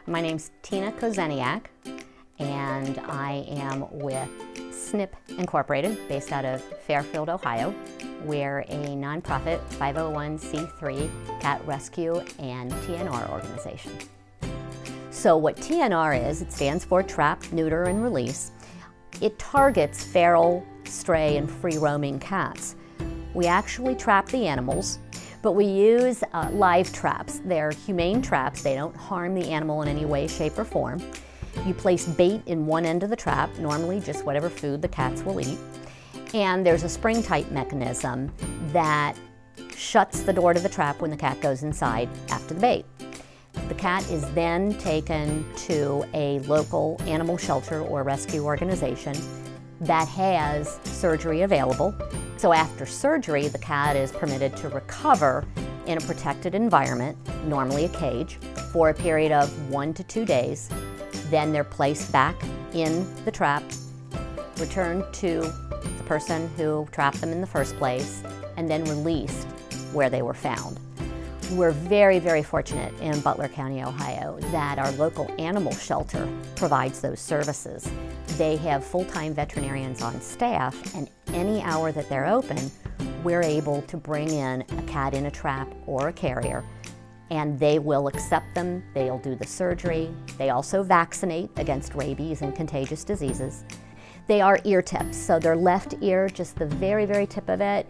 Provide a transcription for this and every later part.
My name's Tina Kozeniak, and I am with SNP Incorporated, based out of Fairfield, Ohio. We're a nonprofit 501c3 cat rescue and TNR organization. So what TNR is, it stands for Trap, Neuter, and Release. It targets feral, stray, and free-roaming cats. We actually trap the animals, but we use live traps. They're humane traps. They don't harm the animal in any way, shape, or form. You place bait in one end of the trap, normally just whatever food the cats will eat. And there's a spring-type mechanism that shuts the door to the trap when the cat goes inside after the bait. The cat is then taken to a local animal shelter or rescue organization that has surgery available. So after surgery, the cat is permitted to recover in a protected environment, normally a cage, for a period of 1 to 2 days. Then they're placed back in the trap, returned to the person who trapped them in the first place, and then released where they were found. We're very, very fortunate in Butler County, Ohio, that our local animal shelter provides those services. They have full-time veterinarians on staff, and any hour that they're open, we're able to bring in a cat in a trap or a carrier, and they will accept them. They'll do the surgery. They also vaccinate against rabies and contagious diseases. They are ear tips, so their left ear, just the very, very tip of it,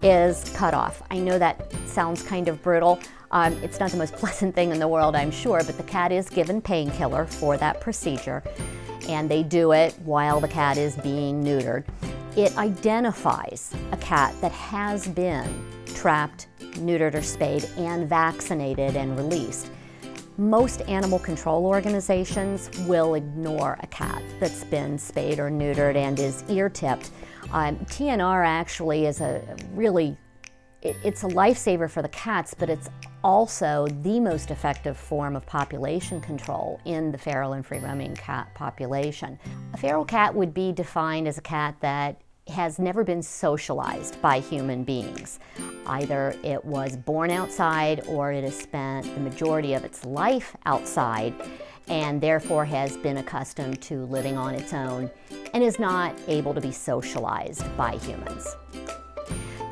is cut off. I know that sounds kind of brutal. It's not the most pleasant thing in the world, I'm sure, but the cat is given painkiller for that procedure, and they do it while the cat is being neutered. It identifies a cat that has been trapped, neutered, or spayed, and vaccinated and released. Most animal control organizations will ignore a cat that's been spayed or neutered and is ear-tipped. TNR actually is it's a lifesaver for the cats, but it's also the most effective form of population control in the feral and free-roaming cat population. A feral cat would be defined as a cat that has never been socialized by human beings. Either it was born outside or it has spent the majority of its life outside and therefore has been accustomed to living on its own and is not able to be socialized by humans.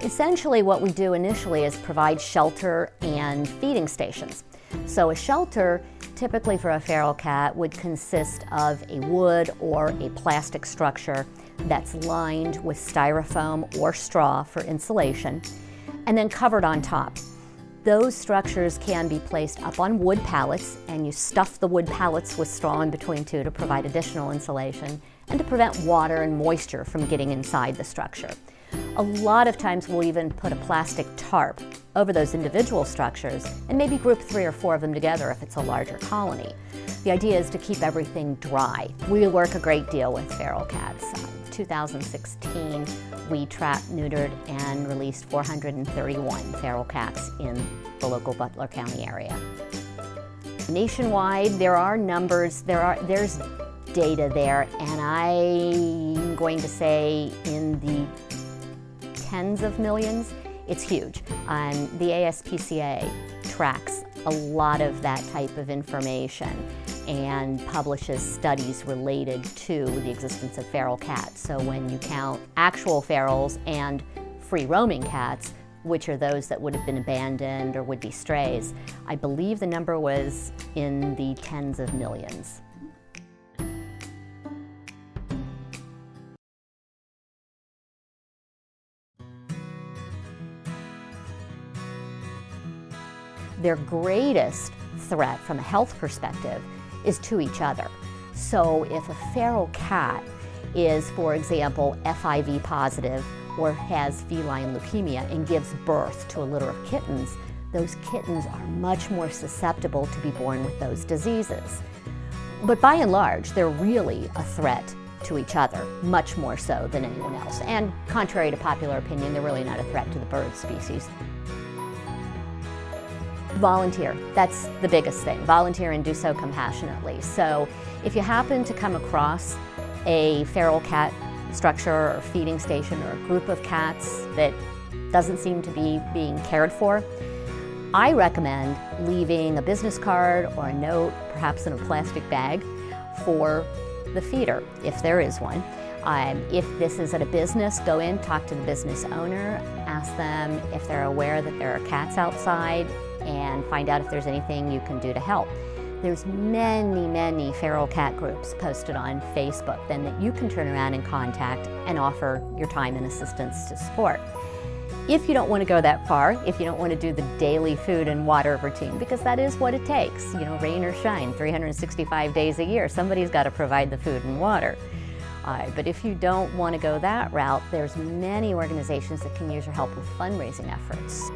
Essentially what we do initially is provide shelter and feeding stations. So a shelter, typically for a feral cat, would consist of a wood or a plastic structure that's lined with styrofoam or straw for insulation, and then covered on top. Those structures can be placed up on wood pallets, and you stuff the wood pallets with straw in between too to provide additional insulation and to prevent water and moisture from getting inside the structure. A lot of times we'll even put a plastic tarp over those individual structures and maybe group 3 or 4 of them together if it's a larger colony. The idea is to keep everything dry. We work a great deal with feral cats. In 2016, we trapped, neutered, and released 431 feral cats in the local Butler County area. Nationwide, there are numbers, there's data there, and I'm going to say in the tens of millions. It's huge. The ASPCA tracks a lot of that type of information and publishes studies related to the existence of feral cats. So when you count actual ferals and free-roaming cats, which are those that would have been abandoned or would be strays, I believe the number was in the tens of millions. Their greatest threat from a health perspective is to each other. So if a feral cat is, for example, FIV positive or has feline leukemia and gives birth to a litter of kittens, those kittens are much more susceptible to be born with those diseases. But by and large, they're really a threat to each other, much more so than anyone else. And contrary to popular opinion, they're really not a threat to the bird species. Volunteer, that's the biggest thing. Volunteer and do so compassionately. So if you happen to come across a feral cat structure or feeding station or a group of cats that doesn't seem to be being cared for, I recommend leaving a business card or a note, perhaps in a plastic bag, for the feeder, if there is one. If this is at a business, go in, talk to the business owner, ask them if they're aware that there are cats outside, and find out if there's anything you can do to help. There's many feral cat groups posted on Facebook then that you can turn around and contact and offer your time and assistance to support. If you don't want to go that far, if you don't want to do the daily food and water routine, because that is what it takes, you know, rain or shine, 365 days a year, somebody's got to provide the food and water. But if you don't want to go that route, there's many organizations that can use your help with fundraising efforts.